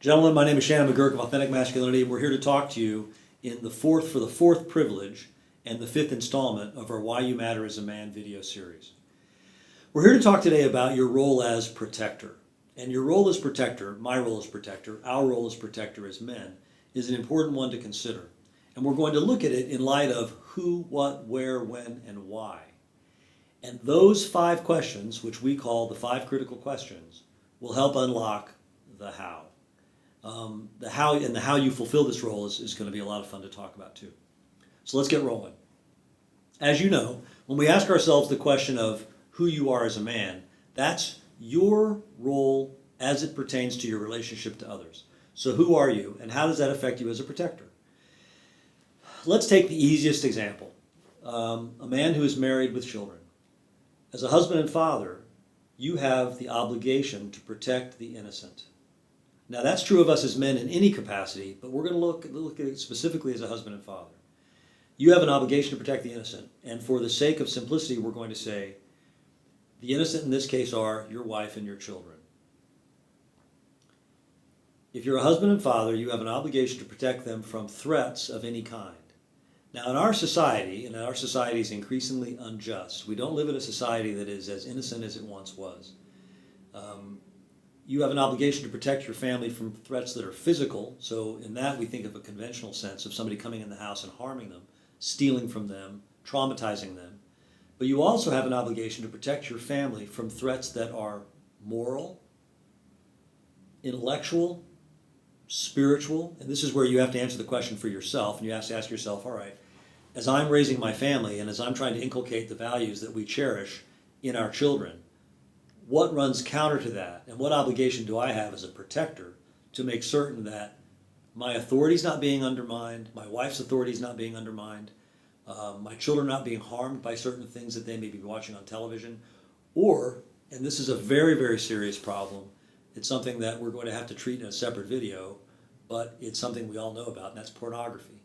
Gentlemen, my name is Shannon McGurk of Authentic Masculinity. We're here to talk to you in the fourth privilege and the fifth installment of our Why You Matter as a Man video series. We're here to talk today about your role as protector. And your role as protector, my role as protector, our role as protector as men, is an important one to consider. And we're going to look at it in light of who, what, where, when, and why. And those 5 questions, which we call the 5 critical questions, will help unlock the how. The how you fulfill this role is going to be a lot of fun to talk about too. So let's get rolling. As you know, when we ask ourselves the question of who you are as a man, that's your role as it pertains to your relationship to others. So who are you, and how does that affect you as a protector? Let's take the easiest example. A man who is married with children. As a husband and father, you have the obligation to protect the innocent. Now that's true of us as men in any capacity, but we're going to look at it specifically as a husband and father. You have an obligation to protect the innocent, and for the sake of simplicity, we're going to say the innocent in this case are your wife and your children. If you're a husband and father, you have an obligation to protect them from threats of any kind. Now in our society, and our society is increasingly unjust, we don't live in a society that is as innocent as it once was. You have an obligation to protect your family from threats that are physical. So in that we think of a conventional sense of somebody coming in the house and harming them, stealing from them, traumatizing them. But you also have an obligation to protect your family from threats that are moral, intellectual, spiritual. And this is where you have to answer the question for yourself. And you have to ask yourself, all right, as I'm raising my family and as I'm trying to inculcate the values that we cherish in our children, what runs counter to that, and what obligation do I have as a protector to make certain that my authority is not being undermined, my wife's authority is not being undermined, my children are not being harmed by certain things that they may be watching on television, or, and this is a very, very serious problem, it's something that we're going to have to treat in a separate video, but it's something we all know about, and that's pornography.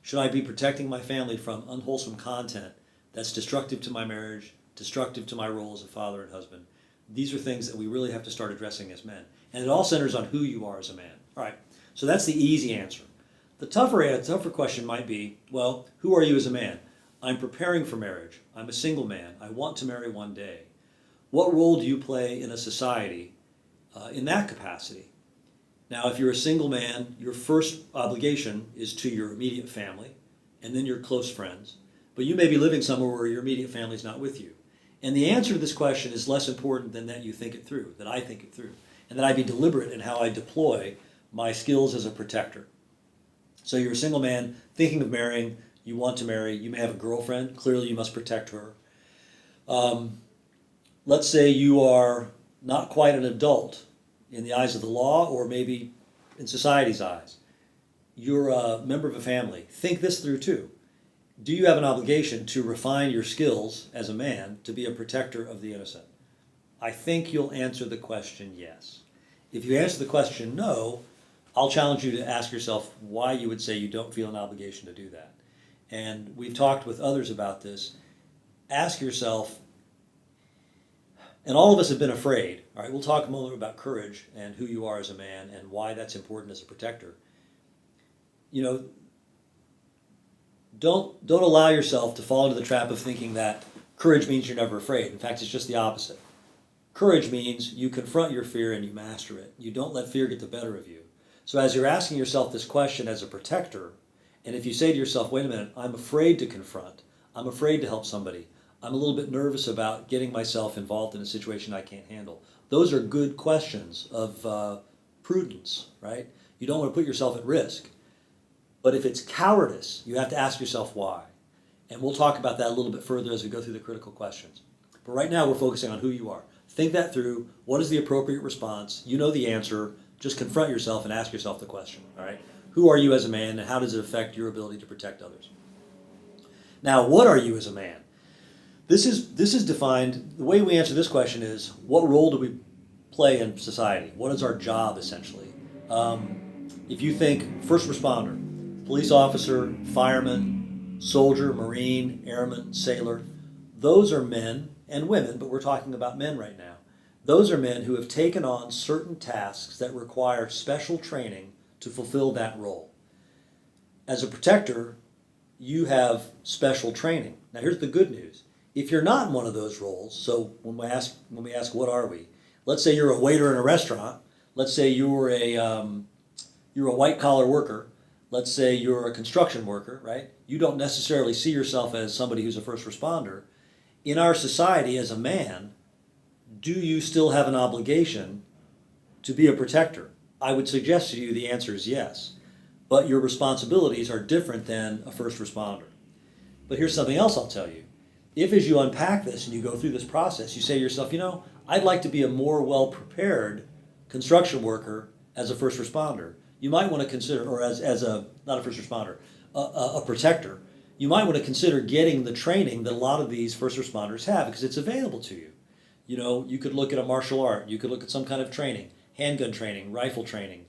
Should I be protecting my family from unwholesome content that's destructive to my marriage, destructive to my role as a father and husband? These are things that we really have to start addressing as men. And it all centers on who you are as a man. All right, so that's the easy answer. The tougher question might be, well, who are you as a man? I'm preparing for marriage. I'm a single man. I want to marry one day. What role do you play in a society in that capacity? Now, if you're a single man, your first obligation is to your immediate family and then your close friends. But you may be living somewhere where your immediate family is not with you. And the answer to this question is less important than that you think it through, that I think it through, and that I be deliberate in how I deploy my skills as a protector. So you're a single man thinking of marrying, you want to marry, you may have a girlfriend, clearly you must protect her. Let's say you are not quite an adult in the eyes of the law or maybe in society's eyes. You're a member of a family. Think this through too. Do you have an obligation to refine your skills as a man to be a protector of the innocent? I think you'll answer the question yes. If you answer the question no, I'll challenge you to ask yourself why you would say you don't feel an obligation to do that. And we've talked with others about this. Ask yourself, and all of us have been afraid. All right, we'll talk a moment about courage and who you are as a man and why that's important as a protector. You know, don't allow yourself to fall into the trap of thinking that courage means you're never afraid. In fact, it's just the opposite. Courage means you confront your fear and you master it. You don't let fear get the better of you. So as you're asking yourself this question as a protector, and if you say to yourself, wait a minute, I'm afraid to confront, I'm afraid to help somebody, I'm a little bit nervous about getting myself involved in a situation I can't handle. Those are good questions of prudence, right? You don't want to put yourself at risk. But if it's cowardice, you have to ask yourself why. And we'll talk about that a little bit further as we go through the critical questions. But right now we're focusing on who you are. Think that through. What is the appropriate response? You know the answer. Just confront yourself and ask yourself the question. All right? Who are you as a man, and how does it affect your ability to protect others? Now, what are you as a man? This is defined, the way we answer this question is, what role do we play in society? What is our job, essentially? If you think first responder, police officer, fireman, soldier, Marine, airman, sailor, those are men and women, but we're talking about men right now. Those are men who have taken on certain tasks that require special training to fulfill that role. As a protector, you have special training. Now here's the good news. If you're not in one of those roles, so when we ask what are we? Let's say you're a waiter in a restaurant. Let's say you're a white collar worker. Let's say you're a construction worker, right? You don't necessarily see yourself as somebody who's a first responder. In our society, as a man, do you still have an obligation to be a protector? I would suggest to you the answer is yes. But your responsibilities are different than a first responder. But here's something else I'll tell you. If as you unpack this and you go through this process, you say to yourself, I'd like to be a more well-prepared construction worker as a first responder. You might want to consider, or as a, not a first responder, a protector, you might want to consider getting the training that a lot of these first responders have because it's available to you. You could look at a martial art, you could look at some kind of training, handgun training, rifle training,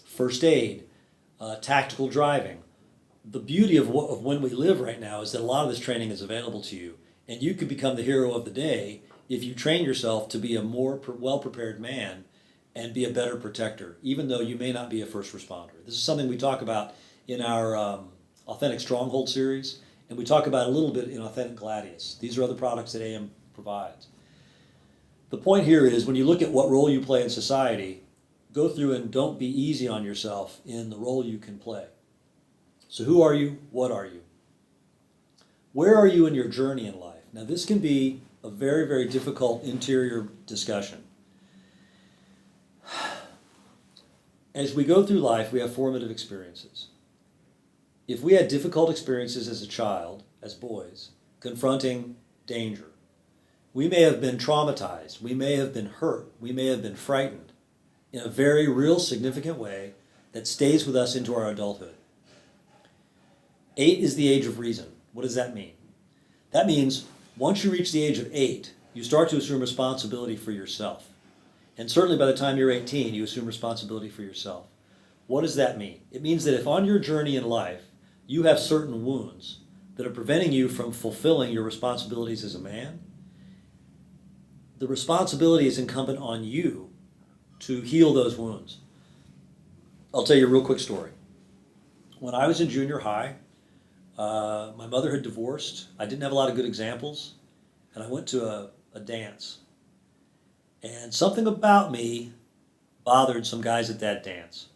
first aid, tactical driving. The beauty of when we live right now is that a lot of this training is available to you, and you could become the hero of the day if you train yourself to be a more well-prepared man and be a better protector, even though you may not be a first responder. This is something we talk about in our Authentic Stronghold series, and we talk about a little bit in Authentic Gladius. These are other products that AM provides. The point here is when you look at what role you play in society, go through and don't be easy on yourself in the role you can play. So who are you? What are you? Where are you in your journey in life? Now this can be a very, very difficult interior discussion. As we go through life, we have formative experiences. If we had difficult experiences as a child, as boys, confronting danger, we may have been traumatized, we may have been hurt, we may have been frightened in a very real, significant way that stays with us into our adulthood. 8 is the age of reason. What does that mean? That means once you reach the age of 8, you start to assume responsibility for yourself. And certainly by the time you're 18, you assume responsibility for yourself. What does that mean? It means that if on your journey in life, you have certain wounds that are preventing you from fulfilling your responsibilities as a man, the responsibility is incumbent on you to heal those wounds. I'll tell you a real quick story. When I was in junior high, my mother had divorced. I didn't have a lot of good examples, and I went to a dance. And something about me bothered some guys at that dance.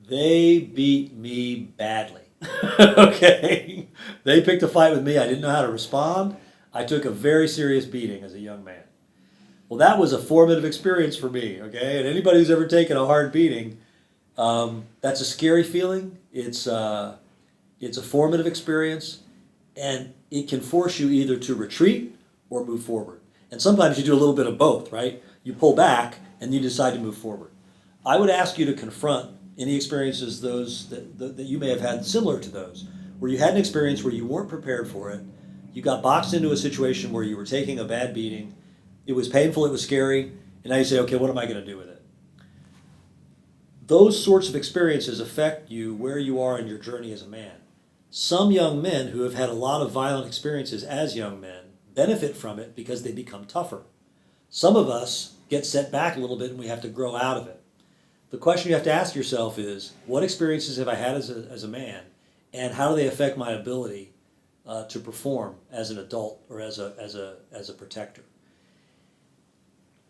They beat me badly. Okay? They picked a fight with me. I didn't know how to respond. I took a very serious beating as a young man. Well, that was a formative experience for me, okay? And anybody who's ever taken a hard beating, that's a scary feeling. It's a formative experience, and it can force you either to retreat or move forward. And sometimes you do a little bit of both, right? You pull back and you decide to move forward. I would ask you to confront any experiences that you may have had similar to those, where you had an experience where you weren't prepared for it, you got boxed into a situation where you were taking a bad beating, it was painful, it was scary, and now you say, okay, what am I going to do with it? Those sorts of experiences affect you where you are in your journey as a man. Some young men who have had a lot of violent experiences as young men benefit from it because they become tougher. Some of us get set back a little bit and we have to grow out of it. The question you have to ask yourself is, what experiences have I had as a man, and how do they affect my ability to perform as an adult or as a protector?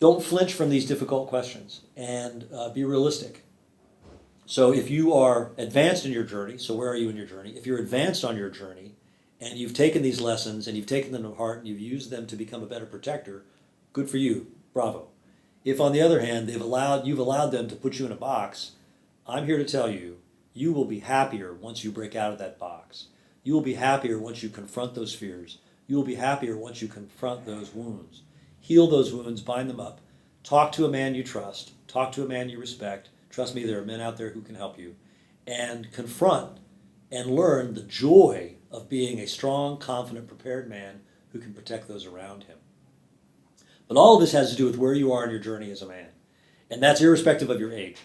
Don't flinch from these difficult questions, and be realistic. So if you are advanced in your journey, so where are you in your journey? If you're advanced on your journey, and you've taken these lessons and you've taken them to heart and you've used them to become a better protector, good for you, bravo. If on the other hand, you've allowed them to put you in a box, I'm here to tell you, you will be happier once you break out of that box. You will be happier once you confront those fears. You will be happier once you confront those wounds. Heal those wounds, bind them up. Talk to a man you trust. Talk to a man you respect. Trust me, there are men out there who can help you. And confront and learn the joy of being a strong, confident, prepared man who can protect those around him. But all of this has to do with where you are in your journey as a man. And that's irrespective of your age.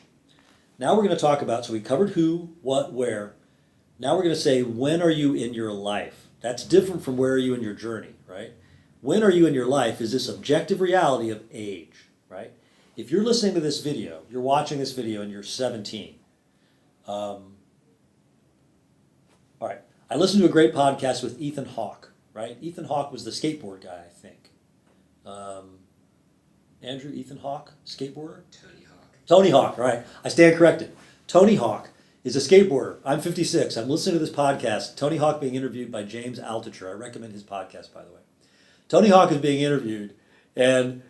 Now we're going to talk about, so we covered who, what, where. Now we're going to say, when are you in your life? That's different from where are you in your journey, right? When are you in your life is this objective reality of age, right? If you're listening to this video, you're watching this video and you're 17. All right. I listened to a great podcast with Ethan Hawke, right? Ethan Hawke was the skateboard guy, I think. Andrew, Ethan Hawke, skateboarder? Tony Hawk. Tony Hawk, right. I stand corrected. Tony Hawk is a skateboarder. I'm 56. I'm listening to this podcast. Tony Hawk being interviewed by James Altucher. I recommend his podcast, by the way. Tony Hawk is being interviewed, and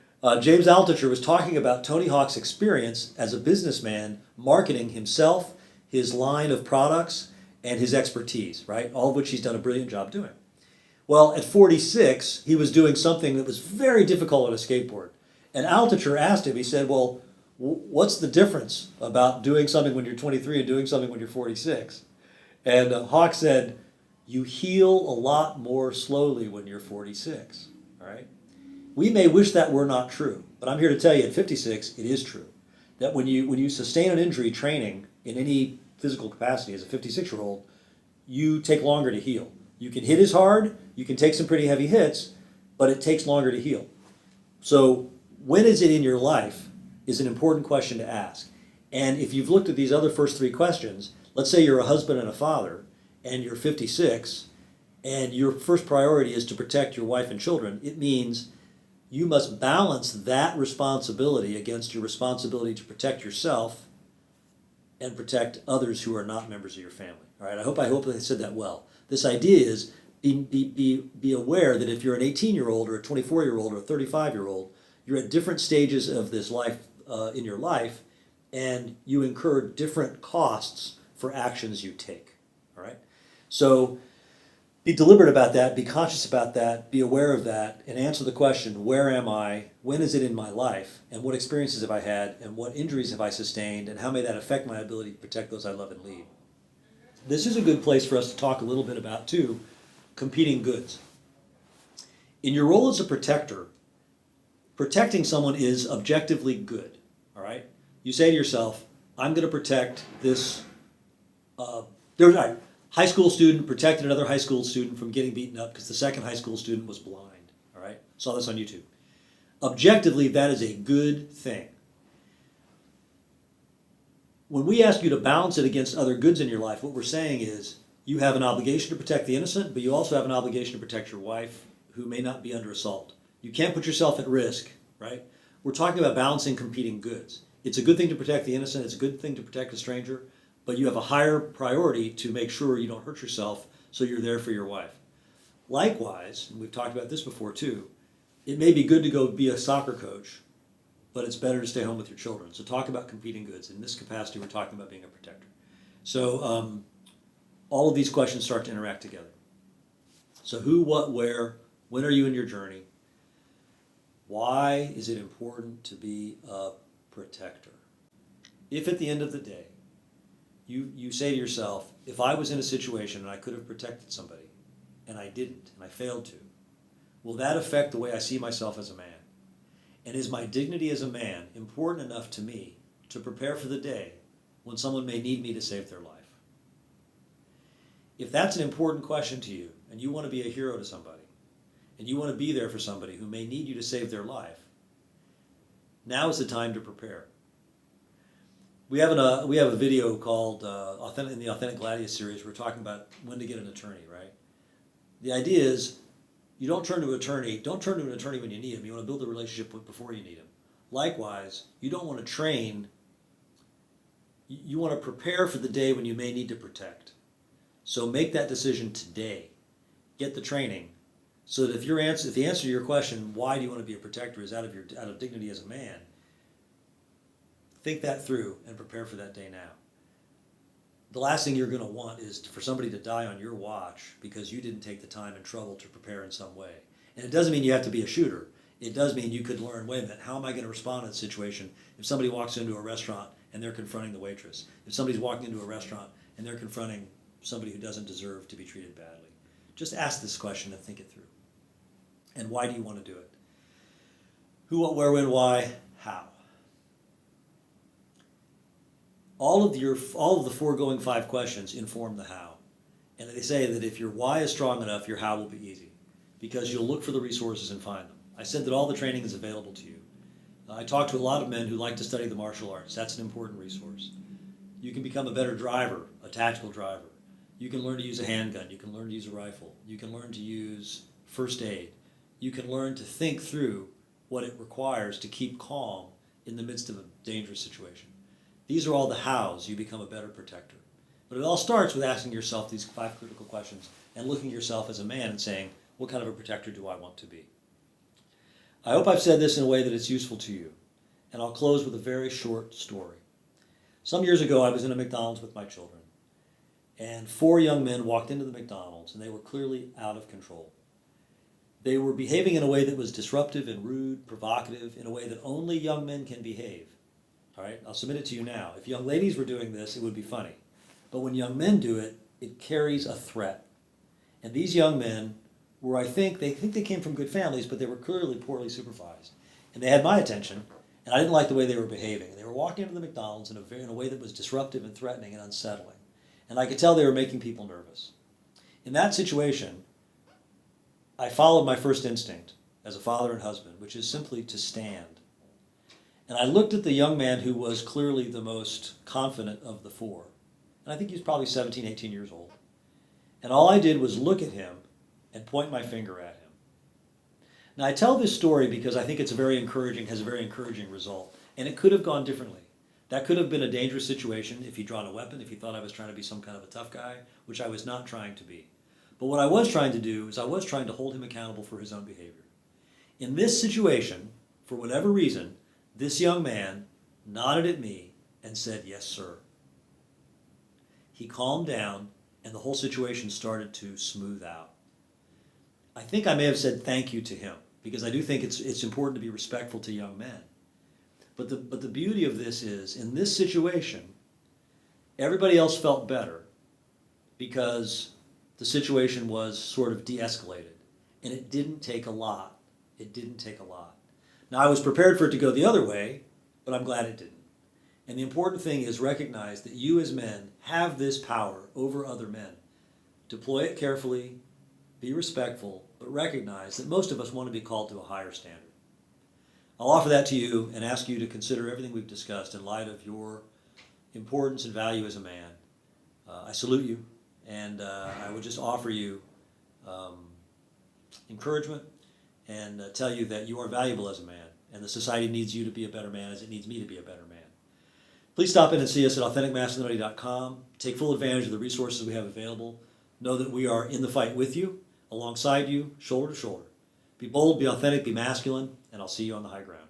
James Altucher was talking about Tony Hawk's experience as a businessman marketing himself, his line of products, and his expertise, right? All of which he's done a brilliant job doing. Well, at 46, he was doing something that was very difficult on a skateboard. And Altucher asked him, he said, well, what's the difference about doing something when you're 23 and doing something when you're 46? And Hawk said, you heal a lot more slowly when you're 46, all right? We may wish that were not true, but I'm here to tell you at 56, it is true. That when you sustain an injury training in any physical capacity as a 56-year-old, you take longer to heal. You can hit as hard, you can take some pretty heavy hits, but it takes longer to heal. So when is it in your life is an important question to ask. And if you've looked at these other first three questions, let's say you're a husband and a father, and you're 56, and your first priority is to protect your wife and children, it means you must balance that responsibility against your responsibility to protect yourself and protect others who are not members of your family. All right, I hope I said that well. This idea is be aware that if you're an 18-year-old or a 24-year-old or a 35-year-old, you're at different stages of this life in your life, and you incur different costs for actions you take. All right, so be deliberate about that, be conscious about that, be aware of that, and answer the question, where am I, when is it in my life, and what experiences have I had, and what injuries have I sustained, and how may that affect my ability to protect those I love and lead. This is a good place for us to talk a little bit about, too, competing goods. In your role as a protector, protecting someone is objectively good, all right? You say to yourself, I'm going to protect this, high school student protected another high school student from getting beaten up because the second high school student was blind, all right? Saw this on YouTube. Objectively, that is a good thing. When we ask you to balance it against other goods in your life, what we're saying is you have an obligation to protect the innocent, but you also have an obligation to protect your wife who may not be under assault. You can't put yourself at risk, right? We're talking about balancing competing goods. It's a good thing to protect the innocent, it's a good thing to protect a stranger, but you have a higher priority to make sure you don't hurt yourself, so you're there for your wife. Likewise, and we've talked about this before too, it may be good to go be a soccer coach, but it's better to stay home with your children. So talk about competing goods. In this capacity, we're talking about being a protector. So all of these questions start to interact together. So who, what, where, when are you in your journey? Why is it important to be a protector? If at the end of the day, you say to yourself, if I was in a situation and I could have protected somebody, and I didn't, and I failed to, will that affect the way I see myself as a man? And is my dignity as a man important enough to me to prepare for the day when someone may need me to save their life? If that's an important question to you, and you want to be a hero to somebody, and you want to be there for somebody who may need you to save their life, now is the time to prepare. We have a video called in the Authentic Gladius series. We're talking about when to get an attorney, right? The idea is you don't turn to an attorney when you need him. You want to build a relationship before you need him. Likewise, you don't want to train. You want to prepare for the day when you may need to protect. So make that decision today. Get the training, so that if the answer to your question, why do you want to be a protector, is out of dignity as a man, think that through and prepare for that day now. The last thing you're going to want is for somebody to die on your watch because you didn't take the time and trouble to prepare in some way. And it doesn't mean you have to be a shooter. It does mean you could learn, wait a minute, how am I going to respond in a situation if somebody walks into a restaurant and they're confronting the waitress? If somebody's walking into a restaurant and they're confronting somebody who doesn't deserve to be treated badly? Just ask this question and think it through. And why do you want to do it? Who, what, where, when, why, how? All of the foregoing 5 questions inform the how. And they say that if your why is strong enough, your how will be easy, because you'll look for the resources and find them. I said that all the training is available to you. I talk to a lot of men who like to study the martial arts. That's an important resource. You can become a better driver, a tactical driver. You can learn to use a handgun. You can learn to use a rifle. You can learn to use first aid. You can learn to think through what it requires to keep calm in the midst of a dangerous situation. These are all the hows you become a better protector. But it all starts with asking yourself these 5 critical questions and looking at yourself as a man and saying, what kind of a protector do I want to be? I hope I've said this in a way that it's useful to you. And I'll close with a very short story. Some years ago, I was in a McDonald's with my children, and 4 young men walked into the McDonald's, and they were clearly out of control. They were behaving in a way that was disruptive and rude, provocative, in a way that only young men can behave. All right, I'll submit it to you now. If young ladies were doing this, it would be funny. But when young men do it, it carries a threat. And these young men were, they think they came from good families, but they were clearly poorly supervised. And they had my attention, and I didn't like the way they were behaving. And they were walking into the McDonald's in a way that was disruptive and threatening and unsettling. And I could tell they were making people nervous. In that situation, I followed my first instinct as a father and husband, which is simply to stand. And I looked at the young man who was clearly the most confident of the 4. And I think he was probably 17, 18 years old. And all I did was look at him and point my finger at him. Now I tell this story because I think has a very encouraging result. And it could have gone differently. That could have been a dangerous situation if he'd drawn a weapon, if he thought I was trying to be some kind of a tough guy, which I was not trying to be. But what I was trying to do is I was trying to hold him accountable for his own behavior. In this situation, for whatever reason, this young man nodded at me and said, "Yes, sir." He calmed down, and the whole situation started to smooth out. I think I may have said thank you to him, because I do think it's important to be respectful to young men. But the beauty of this is, in this situation, everybody else felt better because the situation was sort of de-escalated. And it didn't take a lot. It didn't take a lot. Now, I was prepared for it to go the other way, but I'm glad it didn't. And the important thing is recognize that you as men have this power over other men. Deploy it carefully, be respectful, but recognize that most of us want to be called to a higher standard. I'll offer that to you and ask you to consider everything we've discussed in light of your importance and value as a man. I salute you, and I would just offer you encouragement and tell you that you are valuable as a man, and the society needs you to be a better man as it needs me to be a better man. Please stop in and see us at AuthenticMasculinity.com. Take full advantage of the resources we have available. Know that we are in the fight with you, alongside you, shoulder to shoulder. Be bold, be authentic, be masculine, and I'll see you on the high ground.